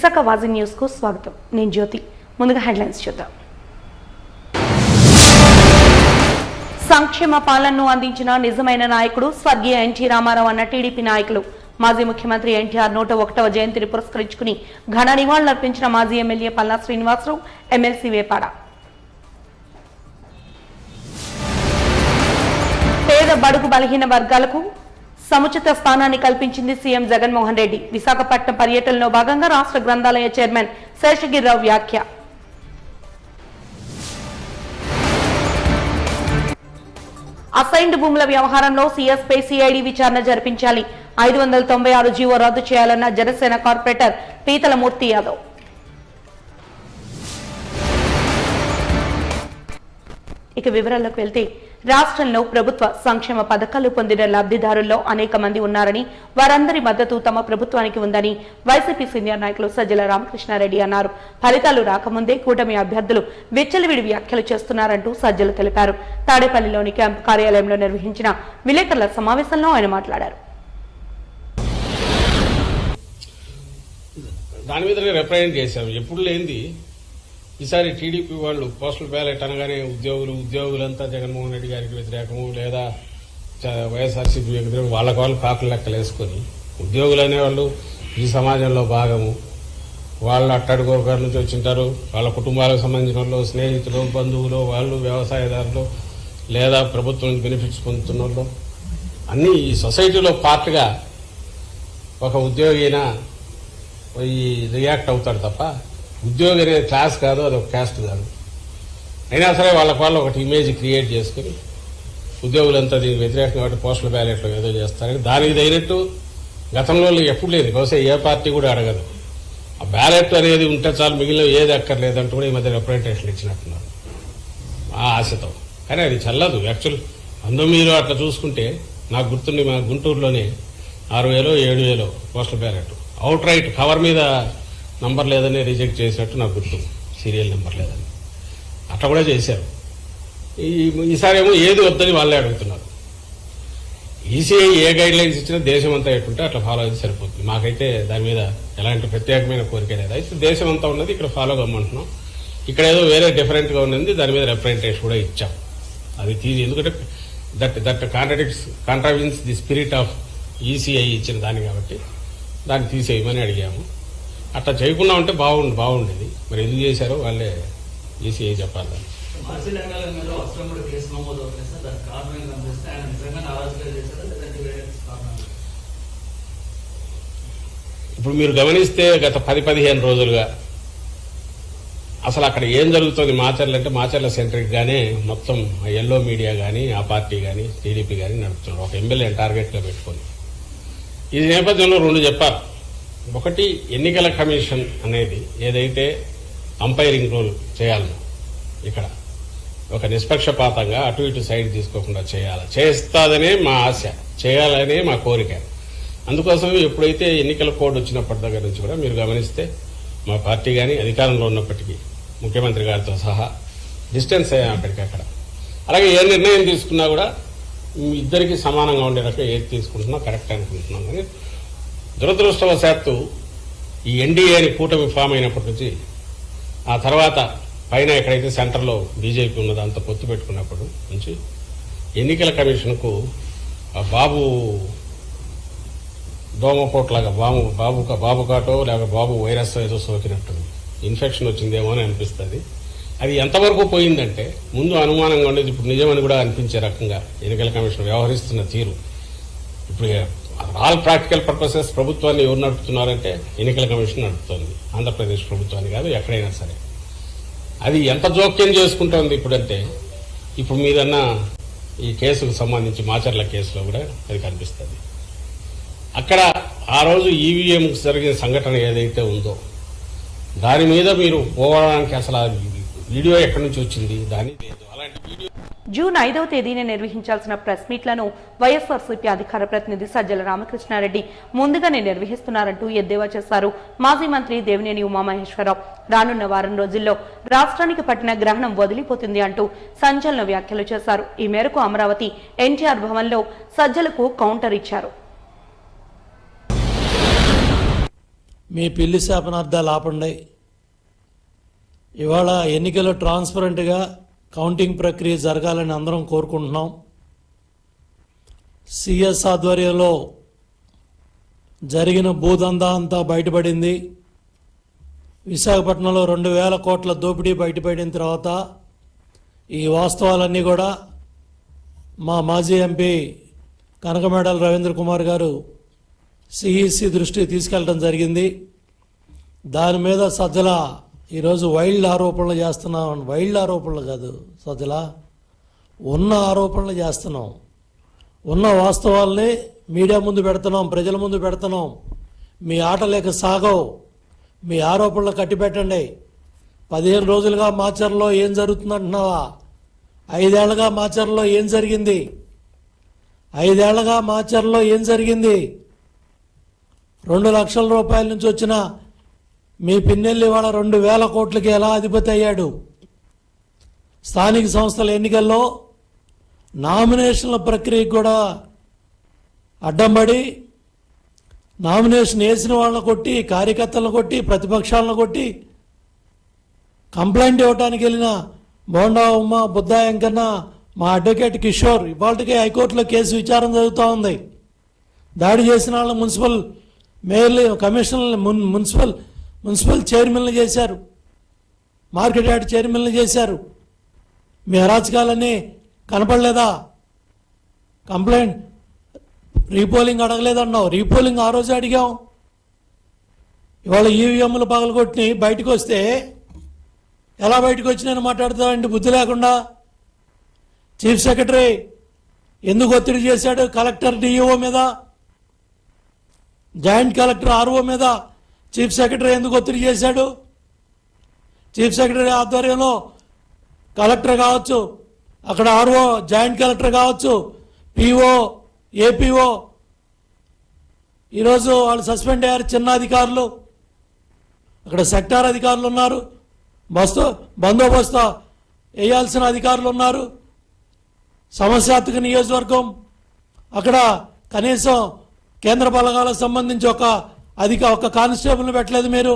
Visakha వాజీ news కు స్వాగతం. నేను జ్యోతి. ముందుగా హెడ్లైన్స్ చూద్దాం. సంక్షేమ పాలనను అందించిన నిజమైన నాయకుడు స్వర్గీయ ఎన్టీ రామారావు అన్న టీడీపీ నాయకులు. మాజీ ముఖ్యమంత్రి ఎన్టీఆర్ 101వ జయంతిని పురస్కరించుకుని ఘన నివాళులర్పించిన మాజీ ఎమ్మెల్యే పల్లా శ్రీనివాసరావు, ఎమ్మెల్సీ వేపాడ. పేద బడుగు బలహీన వర్గాలకు సముచిత స్థానాన్ని కల్పించింది సీఎం జగన్మోహన్ రెడ్డి. విశాఖపట్నం పర్యటనలో భాగంగా రాష్ట్ర గ్రంథాలయ చైర్మన్ శేషగిరిరావు వ్యాఖ్య. అసైన్డ్ భూముల వ్యవహారంలో సీఎస్పై సిఐడి విచారణ జరిపించాలి. 596 జీవో రద్దు చేయాలన్న జనసేన కార్పొరేటర్ పీతల మూర్తి యాదవ్. ఇక వివరాల్లోకి వెళ్తే, రాష్ట్రంలో ప్రభుత్వ సంక్షేమ పథకాలు పొందిన లబ్ధిదారుల్లో అనేక మంది ఉన్నారని, వారందరి మద్దతు తమ ప్రభుత్వానికి ఉందని వైసీపీ సీనియర్ నాయకులు సజ్జల రామకృష్ణారెడ్డి అన్నారు. ఫలితాలు రాకముందే కూటమి అభ్యర్థులు విచ్చలవిడి వ్యాఖ్యలు చేస్తున్నారంటూ సజ్జలు తెలిపారు. తాడేపల్లిలోని క్యాంపు కార్యాలయంలో నిర్వహించిన విలేకరుల సమావేశంలో ఆయన మాట్లాడారు. దాని మీద రిప్రజెంట్ చేశాము. ఎప్పుడు లేనిది ఈసారి టీడీపీ వాళ్ళు పోస్టల్ బ్యాలెట్ అనగానే ఉద్యోగులంతా జగన్మోహన్ రెడ్డి గారికి వ్యతిరేకము, లేదా వైఎస్ఆర్సీపీ వ్యతిరేకం, వాళ్ళకు వాళ్ళు కాకులు లెక్కలు వేసుకొని ఉద్యోగులు అనేవాళ్ళు ఈ సమాజంలో భాగము, వాళ్ళు అట్టడుగోగాల నుంచి వచ్చింటారు, వాళ్ళ కుటుంబాలకు సంబంధించిన వాళ్ళు, స్నేహితులు, బంధువులు, వాళ్ళు వ్యవసాయదారులు, లేదా ప్రభుత్వం బెనిఫిట్స్ పొందుతున్న వాళ్ళు, అన్నీ ఈ సొసైటీలో పార్ట్గా ఒక ఉద్యోగి అయినా ఈ రియాక్ట్ అవుతాడు తప్ప ఉద్యోగి అనేది క్లాస్ కాదు, అది ఒక క్యాస్ట్ కాదు. అయినా సరే వాళ్ళకి వాళ్ళు ఒకటి ఇమేజ్ క్రియేట్ చేసుకుని ఉద్యోగులంతా దీనికి వ్యతిరేకంగా కాబట్టి పోస్టల్ బ్యాలెట్లో ఏదో చేస్తారని దానికి తగినట్టు గతంలో ఎప్పుడు లేదు, బహుశా ఏ పార్టీ కూడా అడగదు. ఆ బ్యాలెట్ అనేది ఉంటే చాలు, మిగిలిన ఏది అక్కర్లేదంటూ కూడా ఈ మధ్య రిప్రజెంటేషన్ ఇచ్చినట్టున్నారు ఆ ఆశతో. కానీ అది చల్లదు. యాక్చువల్ మీరు అట్లా చూసుకుంటే నాకు గుర్తుండి మా గుంటూరులోనే 6,000 7,000 postal ballot out right cover మీద నంబర్ లేదని రిజెక్ట్ చేసినట్టు నాకు గుర్తు, సీరియల్ నెంబర్ లేదని. అట్లా కూడా చేశారు. ఈసారి ఏమో ఏది వద్దని వాళ్ళే అడుగుతున్నారు. ఈసీఐ ఏ గైడ్ లైన్స్ ఇచ్చినా దేశం అంతా ఎట్టుంటే అట్లా ఫాలో అయితే సరిపోతుంది. మాకైతే దాని మీద ఎలాంటి ప్రత్యేకమైన కోరిక లేదు. అయితే దేశం అంతా ఉన్నది ఇక్కడ ఫాలో కమ్మంటున్నాం. ఇక్కడ ఏదో వేరే డిఫరెంట్గా ఉన్నది, దాని మీద రిప్రజెంటేషన్ కూడా ఇచ్చాం. అది తీసి, ఎందుకంటే that కాంట్రావిన్స్ the spirit of ECI ఇచ్చిన దాన్ని, కాబట్టి దాన్ని తీసేయమని అడిగాము. అట్లా చేయకుండా ఉంటే బాగుండేది. మరి ఎందుకు చేశారో వాళ్ళే ఈసీఐ చెప్పాలి. ఇప్పుడు మీరు గమనిస్తే గత 10-15 రోజులుగా అసలు అక్కడ ఏం జరుగుతుంది మాచర్ల అంటే, మాచర్ల సెంట్రిక్ గానే మొత్తం ఎల్లో మీడియా కానీ, ఆ పార్టీ కానీ, టీడీపీ కానీ నడుపుతున్నారు, ఒక ఎమ్మెల్యేని టార్గెట్ గా పెట్టుకొని. ఈ నేపథ్యంలో 2 చెప్పారు. ఒకటి, ఎన్నికల కమిషన్ అనేది ఏదైతే అంపైరింగ్ రోల్ చేయాలనో ఇక్కడ ఒక నిష్పక్షపాతంగా అటు ఇటు సైడ్ తీసుకోకుండా చేస్తాదనే మా ఆశ, చేయాలనే మా కోరిక. అందుకోసం ఎప్పుడైతే ఎన్నికల కోడ్ వచ్చినప్పటి దగ్గర నుంచి కూడా మీరు గమనిస్తే మా పార్టీ కానీ అధికారంలో ఉన్నప్పటికీ ముఖ్యమంత్రి గారితో సహా డిస్టెన్స్ అయ్యాం అక్కడికక్కడ. అలాగే ఏ నిర్ణయం తీసుకున్నా కూడా ఇద్దరికి సమానంగా ఉండే రకంగా ఏది తీసుకుంటున్నా కరెక్ట్ అనుకుంటున్నాం. కానీ దురదృష్టవశాత్తు ఈ ఎన్డీఏని కూటమి ఫామ్ అయినప్పటి నుంచి, ఆ తర్వాత పైన ఎక్కడైతే సెంటర్లో బీజేపీ ఉన్నదో అంత పొత్తు పెట్టుకున్నప్పటి నుంచి ఎన్నికల కమిషన్కు బాబు దోమపోట్లాగా బాబు కాటో లేక బాబు వైరస్ ఏదో సోకినట్టు ఇన్ఫెక్షన్ వచ్చిందేమో అని అనిపిస్తుంది. అది ఎంతవరకు పోయిందంటే, ముందు అనుమానంగా ఉండేది ఇప్పుడు నిజమని కూడా అనిపించే రకంగా ఎన్నికల కమిషన్ వ్యవహరిస్తున్న తీరు. ఇప్పుడు ఆల్ ప్రాక్టికల్ పర్పసెస్ ప్రభుత్వాన్ని ఎవరు నడుపుతున్నారంటే ఎన్నికల కమిషన్ నడుపుతోంది. ఆంధ్రప్రదేశ్ ప్రభుత్వాన్ని కాదు, ఎక్కడైనా సరే. అది ఎంత జోక్యం చేసుకుంటోంది ఇప్పుడంటే, ఇప్పుడు మీదన్న ఈ కేసుకు సంబంధించి మాచర్ల కేసులో కూడా అది కనిపిస్తుంది. అక్కడ ఆ రోజు ఈవీఎం జరిగిన సంఘటన ఏదైతే ఉందో దాని మీద మీరు పోవడానికి అసలు వీడియో ఎక్కడి నుంచి వచ్చింది, దాని లేదు. అలాంటి వీడియో జూన్ 5వ తేదీన నిర్వహించాల్సిన ప్రెస్ మీట్లను వైఎస్ఆర్సీపీ అధికార ప్రతినిధి సజ్జల రామకృష్ణారెడ్డి ముందుగానే నిర్వహిస్తున్నారంటూ ఎద్దేవా చేశారు. మాజీ మంత్రి దేవినేని ఉమామహేశ్వరరావు రానున్న వారం రోజుల్లో రాష్ట్రానికి పట్టిన గ్రహణం వదిలిపోతుంది అంటూ సంచలన వ్యాఖ్యలు చేశారు. ఈ మేరకు అమరావతి ఎన్టీఆర్ భవన్లో సజ్జలకు కౌంటర్ ఇచ్చారు. మీ పిల్లి శాపనార్థాలు ఆపండి. ఇవాళ ఎన్నికలు ట్రాన్స్పరెంట్గా కౌంటింగ్ ప్రక్రియ జరగాలని అందరం కోరుకుంటున్నాం. సిఎస్ ఆధ్వర్యంలో జరిగిన భూదందా అంతా బయటపడింది. విశాఖపట్నంలో 2,000 కోట్ల దోపిడీ బయటపడిన తర్వాత ఈ వాస్తవాలన్నీ కూడా మా మాజీ ఎంపీ కనకమేడల రవీంద్ర కుమార్ గారు సిఈసి దృష్టికి తీసుకెళ్ళడం జరిగింది. దాని మీద సజ్జల ఈరోజు వైల్డ్ ఆరోపణలు చేస్తున్నాం. వైల్డ్ ఆరోపణలు కాదు సజ్జల, ఉన్న ఆరోపణలు చేస్తున్నాం. ఉన్న వాస్తవాల్ని మీడియా ముందు పెడుతున్నాం, ప్రజల ముందు పెడుతున్నాం. మీ ఆటలేక సాగవు, మీ ఆరోపణలు కట్టిపెట్టండి. 15 రోజులుగా మాచర్లో ఏం జరుగుతుందంటున్నావా? 5 ఏళ్లుగా మాచర్లో ఏం జరిగింది? 5 ఏళ్లుగా మాచర్లో ఏం జరిగింది? 2 లక్షల రూపాయల నుంచి వచ్చిన మీ పిన్నెల్లి వాళ్ళ 2,000 కోట్లకి ఎలా అధిపతి అయ్యాడు? స్థానిక సంస్థల ఎన్నికల్లో నామినేషన్ల ప్రక్రియకు కూడా అడ్డం పడి నామినేషన్ వేసిన వాళ్ళని కొట్టి, కార్యకర్తలను కొట్టి, ప్రతిపక్షాలను కొట్టి కంప్లైంట్ ఇవ్వడానికి వెళ్ళిన బోండా ఉమ్మ, బుద్ధా వెంకన్న, మా అడ్వకేట్ కిషోర్ ఇవాళకే హైకోర్టులో కేసు విచారణ జరుగుతూ ఉంది. దాడి చేసిన వాళ్ళని మున్సిపల్ మేయర్లు, కమిషనర్లు, మున్సిపల్ చైర్మన్లు చేశారు, మార్కెట్ యార్డ్ చైర్మన్లు చేశారు. మీ అరాచకాలన్నీ కనపడలేదా? కంప్లైంట్ రీపోలింగ్ అడగలేదన్నావు, రీపోలింగ్ ఆ రోజు అడిగాం. ఇవాళ ఈవీఎంలు పగలగొట్టి బయటకు వస్తే ఎలా బయటకు వచ్చినాయని మాట్లాడుతావండి బుద్ధి లేకుండా? చీఫ్ సెక్రటరీ ఎందుకు ఒత్తిడి చేశాడు? కలెక్టర్ డిఈఓ మీద, జాయింట్ కలెక్టర్ ఆర్ఓ మీద చీఫ్ సెక్రటరీ ఎందుకు ఒత్తిడి చేశాడు? చీఫ్ సెక్రటరీ ఆధ్వర్యంలో కలెక్టర్ కావచ్చు, అక్కడ ఆర్ఓ జాయింట్ కలెక్టర్ కావచ్చు, పిఓ, ఏపీఓ ఈరోజు వాళ్ళు సస్పెండ్ అయ్యారు. చిన్న అధికారులు, అక్కడ సెక్టార్ అధికారులు ఉన్నారు, బందోబస్తు వేయాల్సిన అధికారులు ఉన్నారు. సమస్యాత్మక నియోజకవర్గం, అక్కడ కనీసం కేంద్ర బలగాలకు సంబంధించి ఒక కానిస్టేబుల్ని పెట్టలేదు మీరు.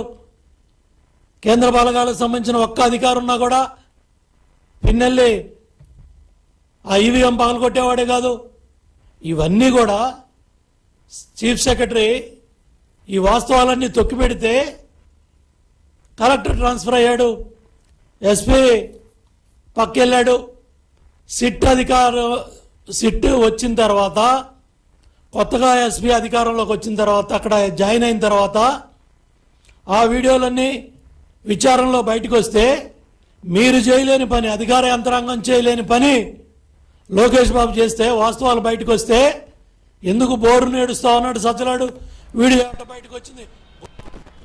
కేంద్ర బలగాలకు సంబంధించిన ఒక్క అధికారి ఉన్నా కూడా పిన్నెల్లి ఆ ఈవీఎం పగలగొట్టేవాడే కాదు. ఇవన్నీ కూడా చీఫ్ సెక్రటరీ ఈ వాస్తవాలన్నీ తొక్కిపెడితే కలెక్టర్ ట్రాన్స్ఫర్ అయ్యాడు, ఎస్పీ పక్కెళ్ళాడు. సిట్ వచ్చిన తర్వాత, కొత్తగా ఎస్పీ అధికారంలోకి వచ్చిన తర్వాత, అక్కడ జాయిన్ అయిన తర్వాత ఆ వీడియోలన్నీ విచారణలో బయటకు వస్తే మీరు చేయలేని పని, అధికార యంత్రాంగం చేయలేని పని లోకేష్ బాబు చేస్తే, వాస్తవాలు బయటకు వస్తే ఎందుకు బోరు నేడుస్తా ఉన్నాడు సజ్జలాడు? వీడియో బయటకు వచ్చింది.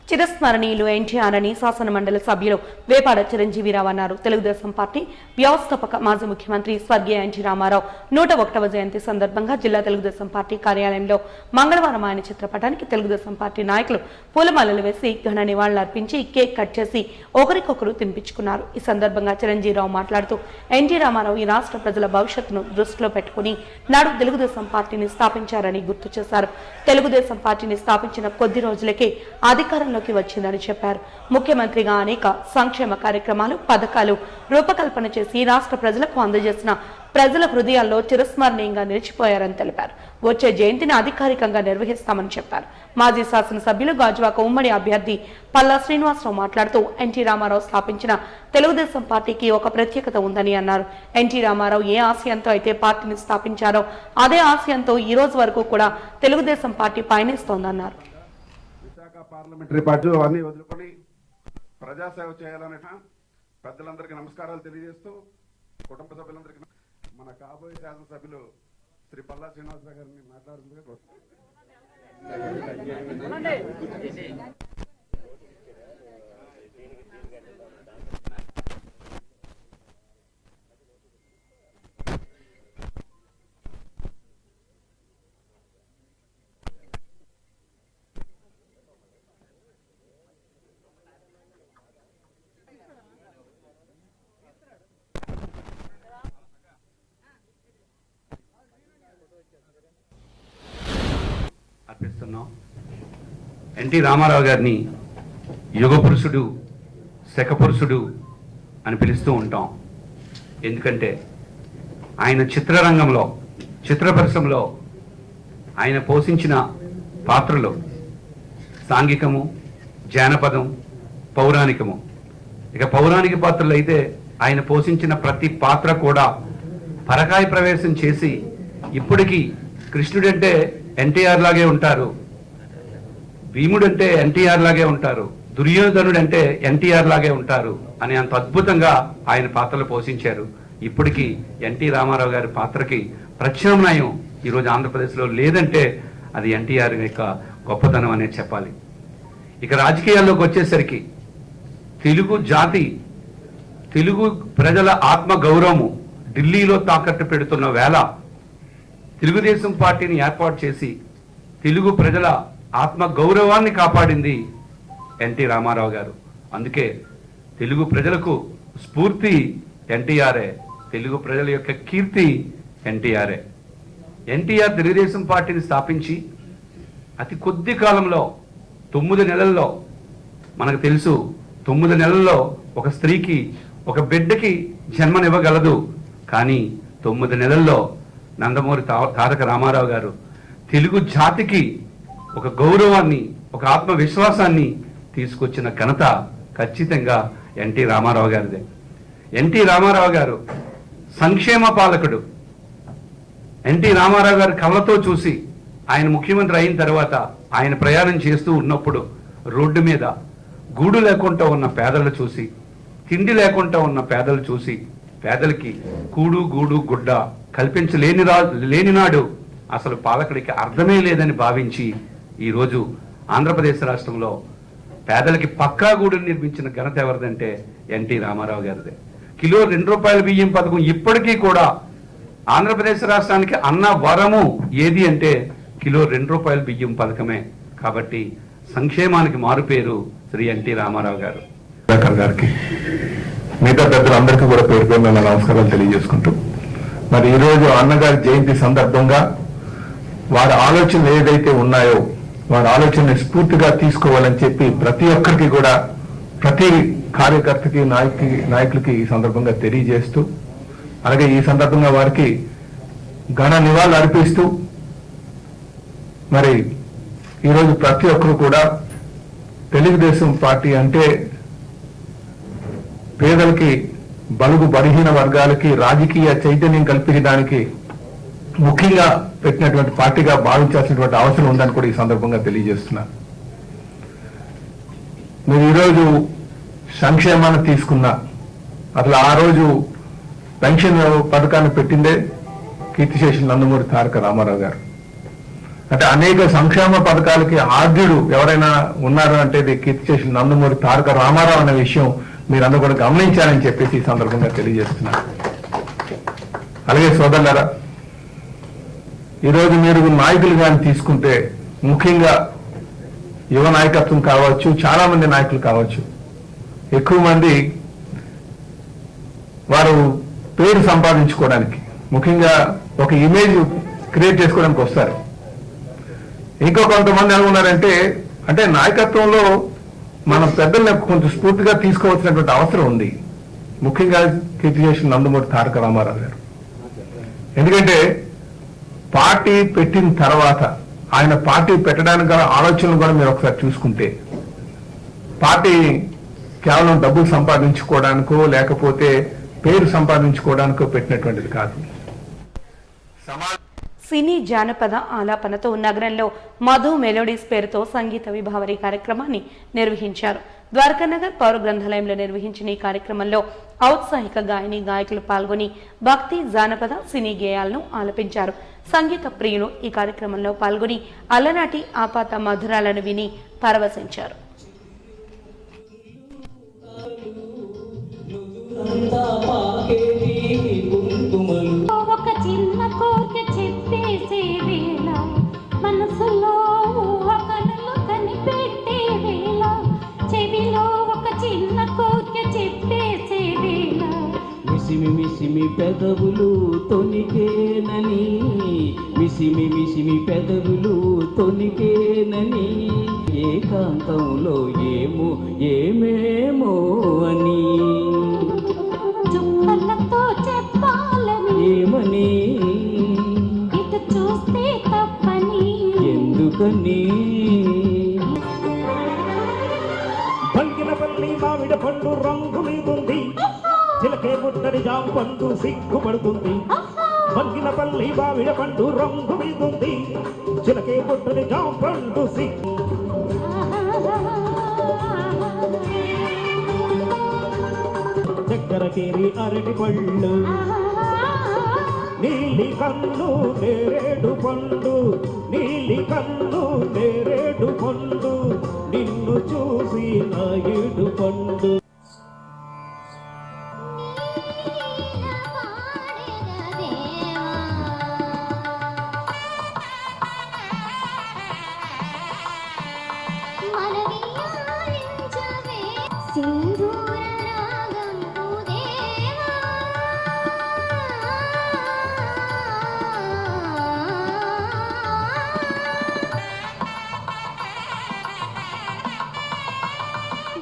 చిరస్మరణీయులు ఎన్టీఆర్ అని శాసన మండలి సభ్యులు వేపాడ చిరంజీవిరావు అన్నారు. తెలుగుదేశం పార్టీ వ్యవస్థాపక మాజీ ముఖ్యమంత్రి స్వర్గీయ ఎన్టీ రామారావు 101వ జయంతి సందర్భంగా జిల్లా తెలుగుదేశం పార్టీ కార్యాలయంలో మంగళవారం ఆయన చిత్రపటానికి తెలుగుదేశం పార్టీ నాయకులు పూలమాలలు వేసి ఘన నివాళులర్పించి కేక్ కట్ చేసి ఒకరికొకరు తినిపించుకున్నారు. ఈ సందర్భంగా చిరంజీవిరావు మాట్లాడుతూ ఎన్టీ రామారావు ఈ రాష్ట్ర ప్రజల భవిష్యత్తును దృష్టిలో పెట్టుకుని నాడు తెలుగుదేశం పార్టీని స్థాపించారని గుర్తు చేశారు. తెలుగుదేశం పార్టీని స్థాపించిన కొద్ది రోజులకే అధికారంలో వచ్చిందని చెప్పారు. ముఖ్యమంత్రిగా అనేక సంక్షేమ కార్యక్రమాలు, పథకాలు రూపకల్పన చేసి రాష్ట్ర ప్రజలకు అందజేసిన ప్రజల హృదయాల్లో చిరస్మరణీయంగా నిలిచిపోయారని తెలిపారు. వచ్చే జయంతిని అధికారికంగా నిర్వహిస్తామని చెప్పారు. మాజీ శాసనసభ్యులు గాజువాక ఉమ్మడి అభ్యర్థి పల్లా శ్రీనివాసరావు మాట్లాడుతూ ఎన్టీ రామారావు స్థాపించిన తెలుగుదేశం పార్టీకి ఒక ప్రత్యేకత ఉందని అన్నారు. ఎన్టీ రామారావు ఏ ఆశయంతో అయితే పార్టీని స్థాపించారో అదే ఆశయంతో ఈ రోజు వరకు కూడా తెలుగుదేశం పార్టీ పయనిస్తోందన్నారు. పార్లమెంటరీ పార్టీ అవన్నీ వదులుకొని ప్రజాసేవ చేయాలనే పెద్దలందరికీ నమస్కారాలు తెలియజేస్తూ, కుటుంబ సభ్యులందరికీ, మన కాబోయే శాసనసభ్యులు శ్రీ పల్లా శ్రీనివాసరావు గారిని మాట్లాడుతుందిగా కోరుతున్నాను. అర్పిస్తున్నాం. ఎన్టీ రామారావు గారిని యుగ పురుషుడు, శక పురుషుడు అని పిలుస్తూ ఉంటాం. ఎందుకంటే ఆయన చిత్రరంగంలో, చిత్ర పరిశ్రమలో ఆయన పోషించిన పాత్రలు సాంఘికము, జానపదం, పౌరాణికము. ఇక పౌరాణిక పాత్రలు అయితే ఆయన పోషించిన ప్రతి పాత్ర కూడా పరకాయ ప్రవేశం చేసి ఇప్పటికీ కృష్ణుడంటే ఎన్టీఆర్ లాగే ఉంటారు, భీముడంటే ఎన్టీఆర్ లాగే ఉంటారు, దుర్యోధనుడు అంటే ఎన్టీఆర్ లాగే ఉంటారు అని అంత అద్భుతంగా ఆయన పాత్రలు పోషించారు. ఇప్పటికీ ఎన్టీ రామారావు గారి పాత్రకి ప్రత్యామ్నాయం ఈరోజు ఆంధ్రప్రదేశ్లో లేదంటే అది ఎన్టీఆర్ యొక్క గొప్పతనం అనేది చెప్పాలి. ఇక రాజకీయాల్లోకి వచ్చేసరికి తెలుగు జాతి, తెలుగు ప్రజల ఆత్మ గౌరవము ఢిల్లీలో తాకట్టు పెడుతున్న వేళ తెలుగుదేశం పార్టీని ఏర్పాటు చేసి తెలుగు ప్రజల ఆత్మ గౌరవాన్ని కాపాడింది ఎన్టీ రామారావు గారు. అందుకే తెలుగు ప్రజలకు స్ఫూర్తి ఎన్టీఆరే, తెలుగు ప్రజల యొక్క కీర్తి ఎన్టీఆరే. ఎన్టీఆర్ తెలుగుదేశం పార్టీని స్థాపించి అతి కొద్ది కాలంలో 9 నెలల్లో, మనకు తెలుసు 9 నెలల్లో ఒక స్త్రీకి, ఒక బిడ్డకి జన్మనివ్వగలదు. కానీ 9 నెలల్లో నందమూరి తారక రామారావు గారు తెలుగు జాతికి ఒక గౌరవాన్ని, ఒక ఆత్మవిశ్వాసాన్ని తీసుకొచ్చిన ఘనత ఖచ్చితంగా ఎన్టీ రామారావు గారిదే. ఎన్టీ రామారావు గారు సంక్షేమ పాలకుడు. ఎన్టీ రామారావు గారు కళ్ళతో చూసి ఆయన ముఖ్యమంత్రి అయిన తర్వాత ఆయన ప్రయాణం చేస్తూ ఉన్నప్పుడు రోడ్డు మీద గూడు లేకుండా ఉన్న పేదలు చూసి, తిండి లేకుండా ఉన్న పేదలు చూసి, పేదలకి కూడు గూడు గుడ్డ లేని నాడు అసలు పాలకుడికి అర్థమే లేదని భావించి ఈరోజు ఆంధ్రప్రదేశ్ రాష్ట్రంలో పేదలకి పక్కా గూడును నిర్మించిన ఘనత ఎవరిదంటే ఎన్టీ రామారావు గారిదే. కిలో ₹2 బియ్యం పథకం ఇప్పటికీ కూడా ఆంధ్రప్రదేశ్ రాష్ట్రానికి అన్న వరము ఏది అంటే కిలో ₹2 బియ్యం పథకమే. కాబట్టి సంక్షేమానికి మారుపేరు శ్రీ ఎన్టీ రామారావు గారు. గారికి మిగతా పెద్దలందరికీ కూడా పేరు పేరున నమస్కారాలు తెలియజేసుకుంటూ, మరి ఈరోజు అన్నగారి జయంతి సందర్భంగా వారి ఆలోచనలు ఏదైతే ఉన్నాయో వారి ఆలోచనని స్ఫూర్తిగా తీసుకోవాలని చెప్పి ప్రతి ఒక్కరికి కూడా, ప్రతి కార్యకర్తకి, నాయకులకి ఈ సందర్భంగా తెలియజేస్తూ, అలాగే ఈ సందర్భంగా వారికి ఘన నివాళులు అర్పిస్తూ, మరి ఈరోజు ప్రతి ఒక్కరు కూడా తెలుగుదేశం పార్టీ అంటే పేదలకి, బలుగు బలహీన వర్గాలకి రాజకీయ చైతన్యం కల్పించడానికి ముఖ్యంగా పెట్టినటువంటి పార్టీగా భావించాల్సినటువంటి అవసరం ఉందని కూడా ఈ సందర్భంగా తెలియజేస్తున్నారు. మీరు ఈరోజు సంక్షేమాన్ని తీసుకున్నా, అసలు ఆ రోజు పెన్షన్ పథకాన్ని పెట్టిందే కీర్తిశేషులు నందమూరి తారక రామారావు గారు. అంటే అనేక సంక్షేమ పథకాలకి ఆద్యుడు ఎవరైనా ఉన్నారు అంటే ఇది కీర్తిశేషులు నందమూరి తారక రామారావు అనే విషయం మీరందరూ కూడా గమనించాలని చెప్పేసి ఈ సందర్భంగా తెలియజేస్తున్నారు. అలాగే సోదరులారా, ఈరోజు మీరు నాయకులు కానీ తీసుకుంటే, ముఖ్యంగా యువ నాయకత్వం కావచ్చు, చాలా మంది నాయకులు కావచ్చు, ఎక్కువ మంది వారు పేరు సంపాదించుకోవడానికి, ముఖ్యంగా ఒక ఇమేజ్ క్రియేట్ చేసుకోవడానికి వస్తారు. ఇంకో కొంతమంది అనుకున్నారంటే, అంటే నాయకత్వంలో మన పెద్దల్ని కొంచెం స్ఫూర్తిగా తీసుకోవాల్సినటువంటి అవసరం ఉంది, ముఖ్యంగా కీర్తిశేషులు నందమూరి తారక రామారావు గారు. ఎందుకంటే పార్టీ పెట్టిన తర్వాత ఆయన పార్టీ పెట్టడానికి గల ఆలోచనలు కూడా మీరు ఒకసారి చూసుకుంటే, పార్టీ కేవలం డబ్బులు సంపాదించుకోవడానికో లేకపోతే పేరు సంపాదించుకోవడానికో పెట్టినటువంటిది కాదు. సినీ జానపద ఆలాపనతో నగరంలో మధు మెలోడీస్ పేరుతో సంగీత విభావరి కార్యక్రమాన్ని నిర్వహించారు. ద్వారకానగర్ పౌర గ్రంథాలయంలో నిర్వహించిన ఈ కార్యక్రమంలో ఔత్సాహిక గాయని గాయకులు పాల్గొని భక్తి, జానపద, సినీ గేయాలను ఆలపించారు. సంగీత ప్రియులు ఈ కార్యక్రమంలో పాల్గొని అలనాటి ఆపాత మధురాలను విని పరవశించారు. ఒక చిన్న కోరిక చెప్పేసే వేళ, మనసులో ఊహకనులు కనిపెట్టే వేళ, చెవిలో ఒక చిన్న కోరిక చెప్పేసే వేళ, మిసిమి మిసిమి పెదవులు తొనికేనని, మిసిమి మిసిమి పెదవులు తొనికేనని, ఏకాంతంలో ఏమేమో అని చుక్కలతో చెప్పాలని ఏమని ఇటు చూస్తే తప్పని ఎందుకని బంగినపల్లి మామిడి పండు రంగు మీదుంది చిలకే ముట్టడి జామ పండు సిగ్గుపడుతుంది బంగినపల్లి మామిడి పండు రంగు మీదుంది చిలకే ముట్టడి జామ పండు సిగ్గు చక్కెరకేరి అరటి పళ్ళు నీలి కన్ను నేరేడు పండు నీలి కన్ను నేరేడు పండు నిన్ను చూసి నా ఏడు పండు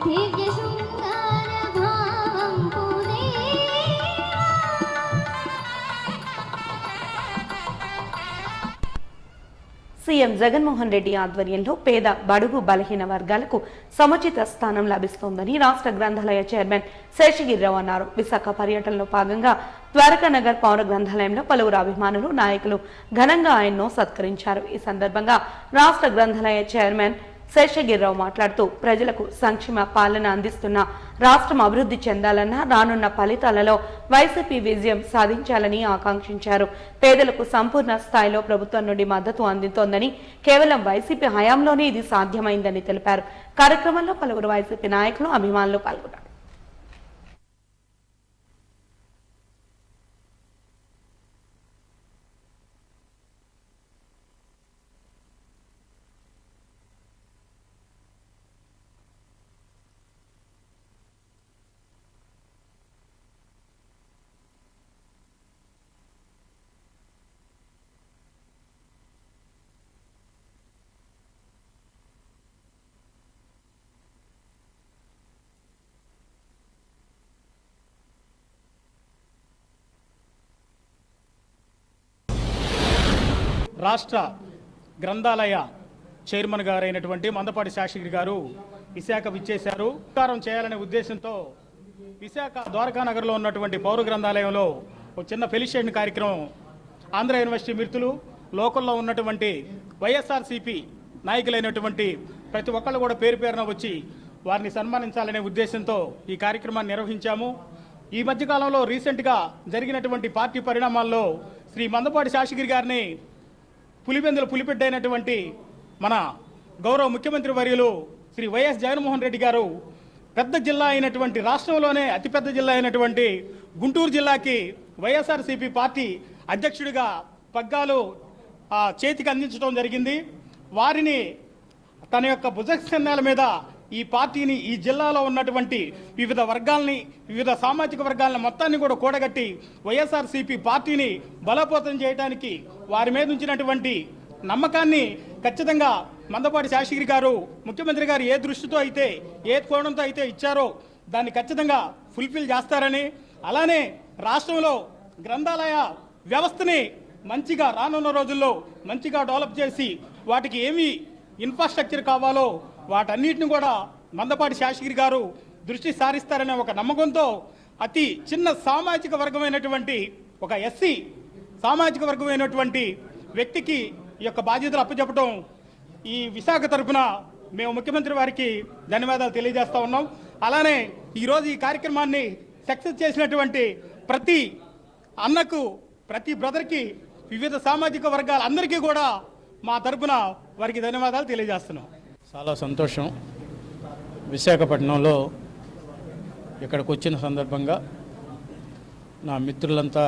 దివ్య శృంగార భావం సీఎం జగన్మోహన్ రెడ్డి ఆధ్వర్యంలో పేద బడుగు బలహీన వర్గాలకు సముచిత స్థానం లభిస్తోందని రాష్ట్ర గ్రంథాలయ చైర్మన్ శేషగిరిరావు అన్నారు. విశాఖ పర్యటనలో భాగంగా ద్వారకానగర్ పౌర గ్రంథాలయంలో పలువురు అభిమానులు నాయకులు ఘనంగా ఆయన్ను సత్కరించారు. ఈ సందర్భంగా రాష్ట్ర గ్రంథాలయ చైర్మన్ శేషగిరిరావు మాట్లాడుతూ ప్రజలకు సంక్షేమ పాలన అందిస్తున్న రాష్ట్రం అభివృద్ధి చెందాలన్న రానున్న ఫలితాలలో వైసీపీ విజయం సాధించాలని ఆకాంక్షించారు. పేదలకు సంపూర్ణ స్థాయిలో ప్రభుత్వం నుండి మద్దతు అందుతోందని, కేవలం వైసీపీ హయాంలోనే ఇది సాధ్యమైందని తెలిపారు. కార్యక్రమంలో పలువురు వైసీపీ నాయకులు అభిమానులు పాల్గొన్నారు. రాష్ట్ర గ్రంథాలయ చైర్మన్ గారైనటువంటి మందపాటి శాస్త్రి గారు విశాఖ విచ్చేశారు. ఉపకారం చేయాలనే ఉద్దేశంతో విశాఖ ద్వారకానగర్లో ఉన్నటువంటి పౌర గ్రంథాలయంలో ఒక చిన్న ఫెలిషియేషన్ కార్యక్రమం ఆంధ్ర యూనివర్సిటీ మిత్రులు, లోకల్లో ఉన్నటువంటి వైఎస్ఆర్సీపీ నాయకులైనటువంటి ప్రతి ఒక్కళ్ళు కూడా పేరు పేరున వచ్చి వారిని సన్మానించాలనే ఉద్దేశంతో ఈ కార్యక్రమాన్ని నిర్వహించాము. ఈ మధ్యకాలంలో రీసెంట్గా జరిగినటువంటి పార్టీ పరిణామాల్లో శ్రీ మందపాటి శాస్త్రి గారిని పులిబెందులు పులిపెట్టైనటువంటి మన గౌరవ ముఖ్యమంత్రి వర్యులు శ్రీ వైఎస్ జగన్మోహన్ రెడ్డి గారు పెద్ద జిల్లా అయినటువంటి రాష్ట్రంలోనే అతిపెద్ద జిల్లా అయినటువంటి గుంటూరు జిల్లాకి వైఎస్ఆర్సీపీ పార్టీ అధ్యక్షుడిగా పగ్గాలు చేతికి అందించడం జరిగింది. వారిని తన యొక్క భుజస్కంధాల మీద ఈ పార్టీని, ఈ జిల్లాలో ఉన్నటువంటి వివిధ వర్గాల్ని, వివిధ సామాజిక వర్గాలను మొత్తాన్ని కూడా కూడగట్టి వైఎస్ఆర్సీపీ పార్టీని బలోపేతం చేయడానికి వారి మీద ఉంచినటువంటి నమ్మకాన్ని ఖచ్చితంగా మందపాటి శాస్త్రి గారు, ముఖ్యమంత్రి గారు ఏ దృష్టితో అయితే, ఏ కోణంతో అయితే ఇచ్చారో దాన్ని ఖచ్చితంగా ఫుల్ఫిల్ చేస్తారని, అలానే రాష్ట్రంలో గ్రంథాలయ వ్యవస్థని మంచిగా రానున్న రోజుల్లో మంచిగా డెవలప్ చేసి వాటికి ఏమి ఇన్ఫ్రాస్ట్రక్చర్ కావాలో వాటన్నిటిని కూడా మందపాటి శాస్త్రి గారు దృష్టి సారిస్తారనే ఒక నమ్మకంతో అతి చిన్న సామాజిక వర్గమైనటువంటి ఒక ఎస్సీ సామాజిక వర్గమైనటువంటి వ్యక్తికి ఈ యొక్క బాధ్యతలు అప్పచెప్పడం ఈ విశాఖ తరఫున మేము ముఖ్యమంత్రి వారికి ధన్యవాదాలు తెలియజేస్తా ఉన్నాం. అలానే ఈరోజు ఈ కార్యక్రమాన్ని సక్సెస్ చేసినటువంటి ప్రతి అన్నకు, ప్రతి బ్రదర్కి, వివిధ సామాజిక వర్గాల అందరికీ కూడా మా తరఫున వారికి ధన్యవాదాలు తెలియజేస్తున్నాం. చాలా సంతోషం. విశాఖపట్నంలో ఇక్కడికి వచ్చిన సందర్భంగా నా మిత్రులంతా,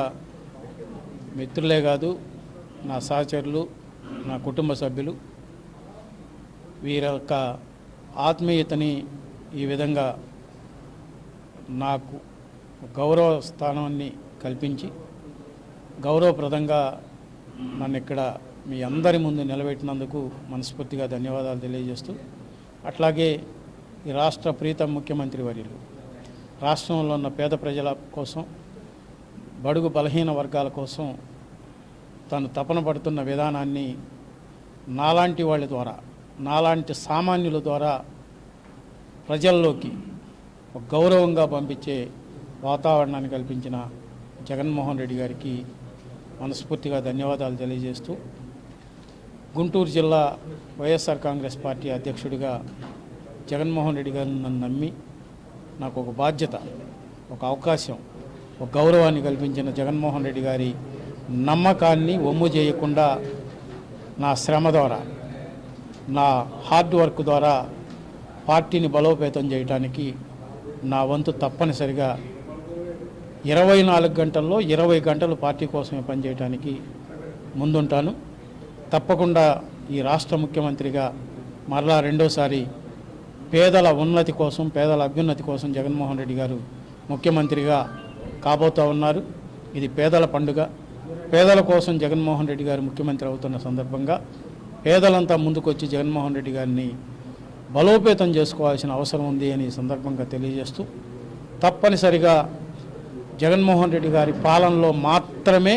మిత్రులే కాదు నా సహచరులు, నా కుటుంబ సభ్యులు వీరి యొక్క ఆత్మీయతని ఈ విధంగా నాకు గౌరవ స్థానాన్ని కల్పించి గౌరవప్రదంగా నన్ను ఇక్కడ మీ అందరి ముందు నిలబెట్టినందుకు మనస్ఫూర్తిగా ధన్యవాదాలు తెలియజేస్తూ అట్లాగే ఈ రాష్ట్ర ప్రీతం ముఖ్యమంత్రి వర్యులు రాష్ట్రంలో ఉన్న పేద ప్రజల కోసం, బడుగు బలహీన వర్గాల కోసం తను తపన పడుతున్న విధానాన్ని నాలాంటి వాళ్ళ ద్వారా, నాలాంటి సామాన్యుల ద్వారా ప్రజల్లోకి ఒక గౌరవంగా పంపించే వాతావరణాన్ని కల్పించిన జగన్మోహన్ రెడ్డి గారికి మనస్ఫూర్తిగా ధన్యవాదాలు తెలియజేస్తూ, గుంటూరు జిల్లా వైఎస్ఆర్ కాంగ్రెస్ పార్టీ అధ్యక్షుడిగా జగన్మోహన్ రెడ్డి గారిని నన్ను నమ్మి నాకు ఒక బాధ్యత, ఒక అవకాశం, ఒక గౌరవాన్ని కల్పించిన జగన్మోహన్ రెడ్డి గారి నమ్మకాన్ని వమ్ము చేయకుండా నా శ్రమ ద్వారా, నా హార్డ్ వర్క్ ద్వారా పార్టీని బలోపేతం చేయడానికి నా వంతు తప్పనిసరిగా 24 గంటల్లో 20 గంటలు పార్టీ కోసమే పనిచేయడానికి ముందుంటాను. తప్పకుండా ఈ రాష్ట్ర ముఖ్యమంత్రిగా మరలా రెండోసారి పేదల ఉన్నతి కోసం, పేదల అభ్యున్నతి కోసం జగన్మోహన్ రెడ్డి గారు ముఖ్యమంత్రిగా కాబోతూ ఉన్నారు. ఇది పేదల పండుగ. పేదల కోసం జగన్మోహన్ రెడ్డి గారు ముఖ్యమంత్రి అవుతున్న సందర్భంగా పేదలంతా ముందుకొచ్చి జగన్మోహన్ రెడ్డి గారిని బలోపేతం చేసుకోవాల్సిన అవసరం ఉంది అని ఈ సందర్భంగా తెలియజేస్తూ, తప్పనిసరిగా జగన్మోహన్ రెడ్డి గారి పాలనలో మాత్రమే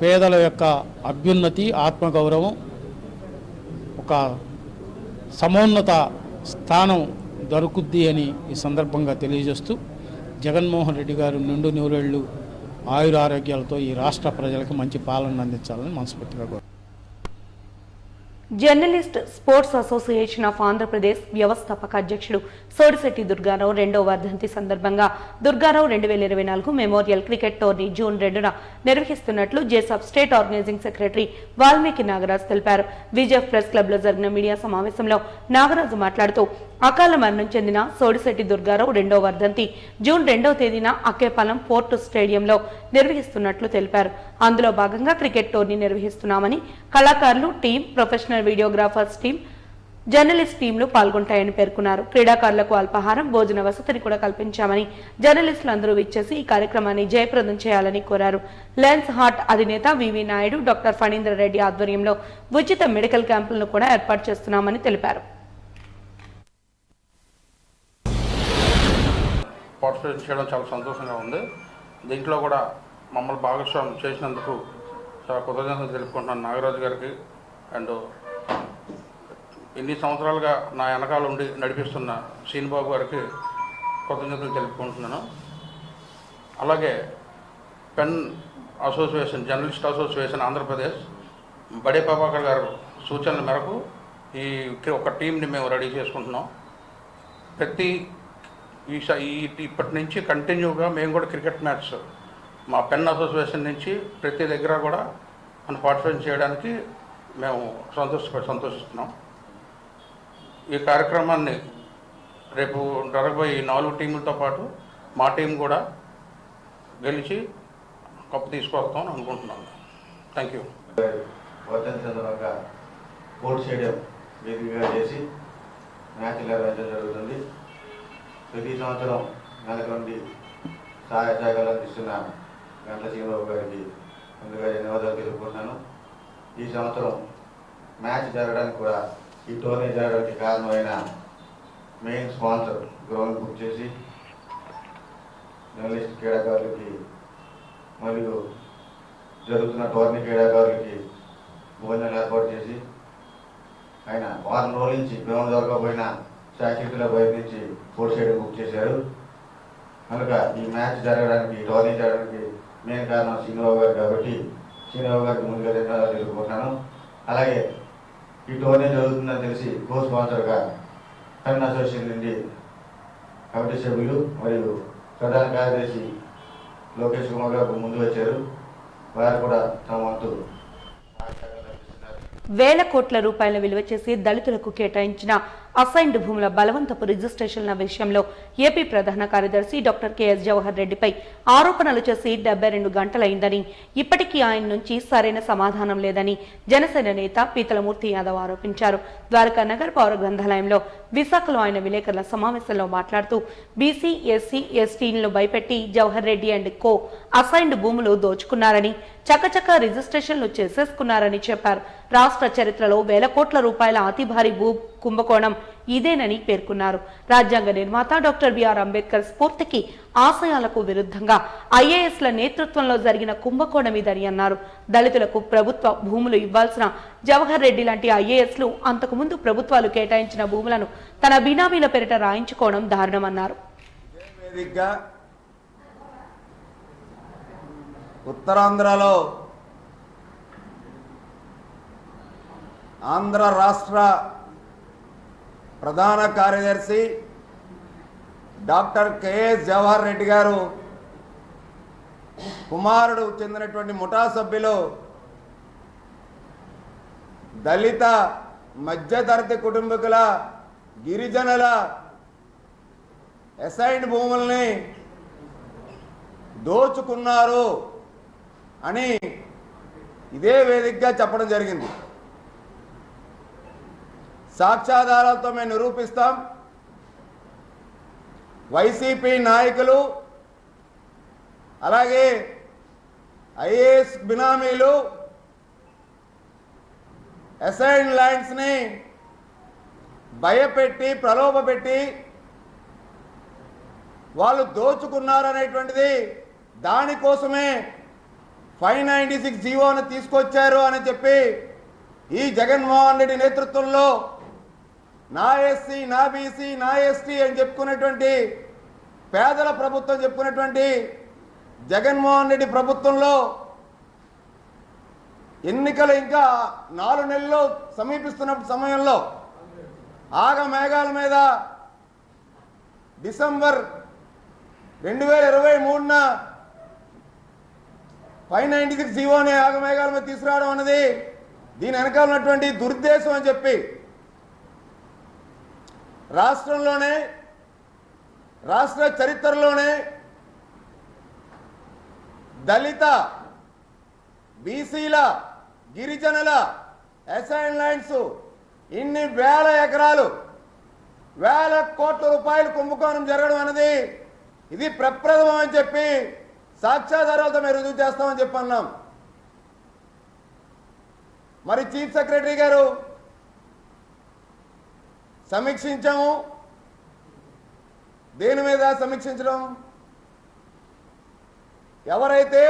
పేదల యొక్క అభ్యున్నతి, ఆత్మగౌరవం, ఒక సమున్నత స్థానం దొరుకుద్ది అని ఈ సందర్భంగా తెలియజేస్తూ, జగన్మోహన్ రెడ్డి గారు నిండు నూరేళ్లు ఆయురారోగ్యాలతో ఈ రాష్ట్ర ప్రజలకు మంచి పాలన అందించాలని మనస్ఫూర్తిగా కోరుతున్నాను. Journalist sports association of Andhra Pradesh వ్యవస్థాపక అధ్యక్షుడు సోడిశెట్టి దుర్గారావు 2వ వర్ధంతి సందర్భంగా Durga Rao 2024 memorial cricket tourney June 2న నిర్వహిస్తున్నట్లు జేసబ్ state organizing secretary Valmiki Nagaraju తెలిపారు. విజయ్ ప్రెస్ క్లబ్ లో జరిగిన మీడియా సమావేశంలో నాగరాజు మాట్లాడుతూ, అకాల మరణం చెందిన సోడిశెట్టి దుర్గారావు 2వ వర్ధంతి జూన్ 2వ తేదీన అక్కేపాలెం పోర్టు స్టేడియంలో నిర్వహిస్తున్నట్లు తెలిపారు. అందులో భాగంగా క్రికెట్ టోర్నీ నిర్వహిస్తున్నామని, కళాకారులు team, professional videographers team, journalist టీంలు పాల్గొంటాయని పేర్కొన్నారు. క్రీడాకారులకు అల్పాహారం, భోజన వసతిని కూడా కల్పించామని, జర్నలిస్టులందరూ విచ్చేసి ఈ కార్యక్రమాన్ని జయప్రదం చేయాలని కోరారు. లెన్స్ హార్ట్ అధినేత వివి నాయుడు, డాక్టర్ ఫణీంద్ర రెడ్డి ఆధ్వర్యంలో ఉచిత మెడికల్ క్యాంపులను కూడా ఏర్పాటు చేస్తున్నామని తెలిపారు. పార్టిసిపేట్ చేయడం చాలా సంతోషంగా ఉంది. దీంట్లో కూడా మమ్మల్ని భాగస్వామ్యం చేసినందుకు చాలా కృతజ్ఞతలు తెలుపుకుంటున్నాను నాగరాజు గారికి. అండ్ ఇన్ని సంవత్సరాలుగా నా వెనకాల ఉండి నడిపిస్తున్న శ్రీనిబాబు గారికి కృతజ్ఞతలు తెలుపుకుంటున్నాను. అలాగే pen association, journalist association Andhra Pradesh బడే ప్రభాకర్ గారు సూచనల మేరకు ఈ ఒక టీంని మేము రెడీ చేసుకుంటున్నాం. ప్రతి ఇప్పటి నుంచి కంటిన్యూగా మేము కూడా క్రికెట్ మ్యాచ్ మా పెన్ అసోసియేషన్ నుంచి ప్రతి దగ్గర కూడా మనం పార్టిసిపేట్ చేయడానికి మేము సంతోషిస్తున్నాం. ఈ కార్యక్రమాన్ని రేపు జరగబోయే 4 టీములతో పాటు మా టీం కూడా గెలిచి కప్పు తీసుకొస్తామని అనుకుంటున్నాను. Thank you. వర్ధంతి సందర్భంగా స్పోర్ట్స్ స్టేడియం వేదికగా చేసి మ్యాచ్లు నిర్వహించడం జరుగుతుంది. ప్రతి సంవత్సరం నెలకు నుండి సహాయ సహకారాలు అందిస్తున్న గంటల శ్రీనిబాబు గారికి ముందుగా ధన్యవాదాలు తెలుపుకుంటున్నాను. ఈ సంవత్సరం మ్యాచ్ జరగడానికి కూడా, ఈ టోర్నీ జరగడానికి కారణమైన మెయిన్ స్పాన్సర్ గ్రౌండ్ బుక్ చేసి జర్నలిస్ట్ క్రీడాకారులకి మరియు జరుగుతున్న టోర్నీ క్రీడాకారులకి భోజనాలు ఏర్పాటు చేసి, ఆయన వారం రోజుల నుంచి గ్రౌండ్ దొరకపోయినా శాఖితుల బయట నుంచి స్పోర్ట్స్ స్టేడియం బుక్ చేశారు. కనుక ఈ మ్యాచ్ జరగడానికి, ఈ టోర్నీ జరగడానికి మెయిన్ కారణం శ్రీనిబాబు గారు కాబట్టి శ్రీనిబాబు గారికి ముందుగా ధన్యవాదాలు తెలుపుకుంటున్నాను. అలాగే ఈ టోర్నీ జరుగుతుందని తెలిసి కో స్పాన్సర్గా పెన్ అసోసియేషన్ నుండి కమిటీ సభ్యులు మరియు ప్రధాన కార్యదర్శి లోకేష్ కుమార్ గారు ముందు వచ్చారు. వారు కూడా తమ వంతు వేల కోట్ల రూపాయల విలువ చేసి దళితులకు కేటాయించిన అసైన్డ్ భూముల బలవంతపు రిజిస్ట్రేషన్ల విషయంలో ఏపీ ప్రధాన కార్యదర్శి డాక్టర్ కెఎస్ జవహర్ రెడ్డిపై ఆరోపణలు చేసి 72 గంటలైందని, ఇప్పటికీ ఆయన నుంచి సరైన సమాధానం లేదని జనసేన నేత పీతలమూర్తి యాదవ్ ఆరోపించారు. ద్వారకా నగర్ పౌర గ్రంథాలయంలో విశాఖలో ఆయన విలేకరుల సమావేశంలో మాట్లాడుతూ, బీసీ, ఎస్సీ, ఎస్టీలను భయపెట్టి Jawahar Reddy and co assigned భూములు దోచుకున్నారని, చకచక రిజిస్ట్రేషన్లు చేసేసుకున్నారని చెప్పారు. రాష్ట్ర చరిత్రలో వేల కోట్ల రూపాయల అతి భారీ భూ కుంభకోణం ఇదేనని పేర్కొన్నారు. రాజ్యాంగ నిర్మాత డాక్టర్ బిఆర్ అంబేద్కర్ స్ఫూర్తికి ఆశయాలకు విరుద్ధంగా ఐఏఎస్ల నేతృత్వంలో జరిగిన కుంభకోణం ఇదని అన్నారు. దళితులకు ప్రభుత్వ భూములు ఇవ్వాల్సిన జవహర్ రెడ్డి లాంటి ఐఏఎస్లు అంతకుముందు ప్రభుత్వాలు కేటాయించిన భూములను తన బినామీల పేరిట రాయించుకోవడం దారుణమన్నారు. ఉత్తరాంధ్రలో ఆంధ్ర రాష్ట్ర ప్రధాన కార్యదర్శి డాక్టర్ కెఎస్ జవహర్ రెడ్డి గారు కుమారుడు చెందినటువంటి ముఠా సభ్యులు దళిత మధ్యతరగతి కుటుంబీకుల గిరిజనుల అసైన్డ్ భూముల్ని దోచుకున్నారు అని ఇదే వేదికగా చెప్పడం జరిగింది. సాక్ష్యాధారాలతో మేము నిరూపిస్తాం. వైసీపీ నాయకులు అలాగే ఐఏఎస్ బినామీలు అసైన్డ్ ల్యాండ్స్ని భయపెట్టి ప్రలోభపెట్టి వాళ్ళు దోచుకున్నారనేటువంటిది దానికోసమే 596 జీవోను తీసుకొచ్చారు అని చెప్పి ఈ జగన్మోహన్ రెడ్డి నేతృత్వంలో నా ఎస్సీ నా బీసీ నా ఎస్టీ అని చెప్పుకునేటువంటి పేదల ప్రభుత్వం చెప్పుకునేటువంటి జగన్మోహన్ రెడ్డి ప్రభుత్వంలో ఎన్నికలు ఇంకా 4 నెలలు సమీపిస్తున్న సమయంలో ఆగమేఘాల మీద డిసెంబర్ 2023న 596 జీవోని ఆగమేఘాల మీద తీసుకురావడం అన్నది దీని వెనకాల ఉన్నటువంటి దురుద్దేశం అని చెప్పి రాష్ట్రంలోనే రాష్ట్ర చరిత్రలోనే దళిత బీసీల గిరిజనుల అసైన్ ల్యాండ్స్ ఇన్ని వేల ఎకరాలు వేల కోట్ల రూపాయలు కుంభకోణం జరగడం అనేది ఇది ప్రప్రథమం అని చెప్పి సాక్ష్యాధారాలతో మేము రుజువు చేస్తామని చెప్పి అన్నాం. మరి చీఫ్ సెక్రటరీ గారు సమీక్షించాము. దేని మీద సమీక్షించడం? ఎవరైతే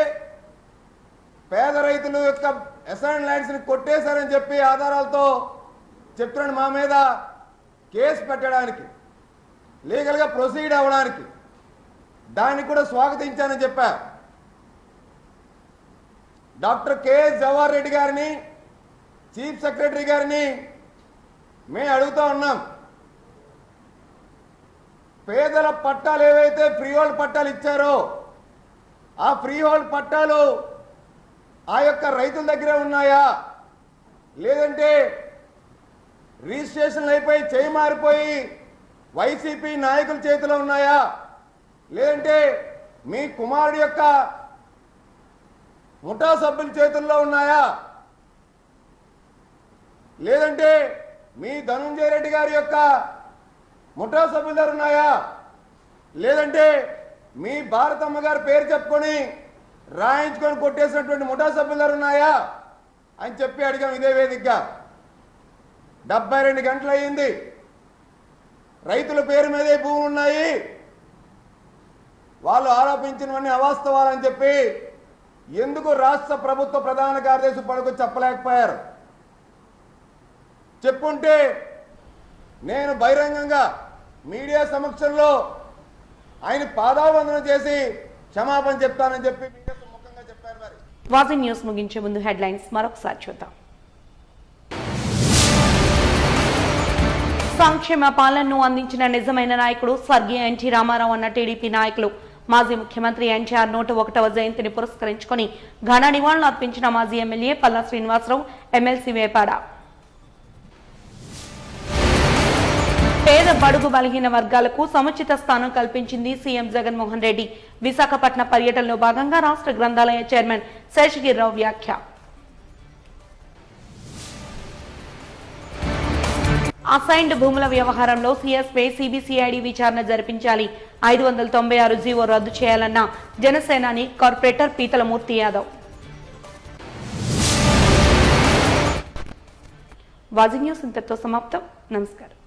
పేద రైతుల యొక్క అసైన్ ల్యాండ్స్ని కొట్టేశారని చెప్పి ఆధారాలతో చెప్తున్నాడు మా మీద కేసు పెట్టడానికి, లీగల్గా ప్రొసీడ్ అవ్వడానికి, దాన్ని కూడా స్వాగతించానని చెప్పా. డాక్టర్ కెఎస్ జవహర్ రెడ్డి గారిని చీఫ్ సెక్రటరీ గారిని మేము అడుగుతా ఉన్నాం. పేదల పట్టాలు ఏవైతే ఫ్రీ హోల్డ్ పట్టాలు ఇచ్చారో ఆ ఫ్రీ హోల్డ్ పట్టాలు ఆ యొక్క రైతుల దగ్గరే ఉన్నాయా, లేదంటే రిజిస్ట్రేషన్లు అయిపోయి చేయి మారిపోయి వైసీపీ నాయకుల చేతిలో ఉన్నాయా, లేదంటే మీ కుమారుడి యొక్క ముఠా సభ్యుల చేతుల్లో ఉన్నాయా, లేదంటే మీ ధనుంజయ రెడ్డి గారి యొక్క ముఠా సభ్యుల దగ్గర ఉన్నాయా, లేదంటే మీ భారతమ్మ గారి పేరు చెప్పుకొని రాయించుకొని కొట్టేసినటువంటి ముఠా సభ్యుల దగ్గర ఉన్నాయా అని చెప్పి అడిగాం ఇదే వేదికగా. 72 గంటలు అయ్యింది. రైతుల పేరు మీదే భూములు ఉన్నాయి, వాళ్ళు ఆరోపించినవన్నీ అవాస్తవాలని చెప్పి ఎందుకు రాష్ట్ర ప్రభుత్వ ప్రధాన కార్యదర్శి పడుకు చెప్పలేకపోయారు? చెప్పుంటే నేను బహిరంగంగా మీడియా సమక్షంలో ఆయన పాదావందనం చేసి క్షమాపణ చెప్తానని చెప్పి మీడియాతో ముఖంగా చెప్పారు. మరి వాజీ న్యూస్ ముగించే ముందు హెడ్లైన్స్ మరొకసారి చూద్దాం. సంక్షేమ పాలనను అందించిన నిజమైన నాయకుడు స్వర్గీయ ఎన్టీ రామారావు అన్న టీడీపీ నాయకులు. మాజీ ముఖ్యమంత్రి ఎన్టీఆర్ 101వ జయంతిని పురస్కరించుకొని ఘన నివాళులు అర్పించిన మాజీ ఎమ్మెల్యే పల్లా శ్రీనివాసరావు, ఎమ్మెల్సీ వేపాడ. పేద బడుగు బలహీన వర్గాలకు సముచిత స్థానం కల్పించింది సీఎం జగన్మోహన్ రెడ్డి. విశాఖపట్నం పర్యటనలో భాగంగా రాష్ట్ర గ్రంథాలయ చైర్మన్ శేషగిరిరావు వ్యాఖ్య. అసైన్డ్ భూముల వ్యవహారంలో సీఎస్పై సిబిసిఐడి విచారణ జరిపించాలి. 596 జీవో రద్దు చేయాలన్న జనసేనాని కార్పొరేటర్ పీతలమూర్తి యాదవ్. వాజీ న్యూస్ ఇంతటితో సమాప్తం. నమస్కారం.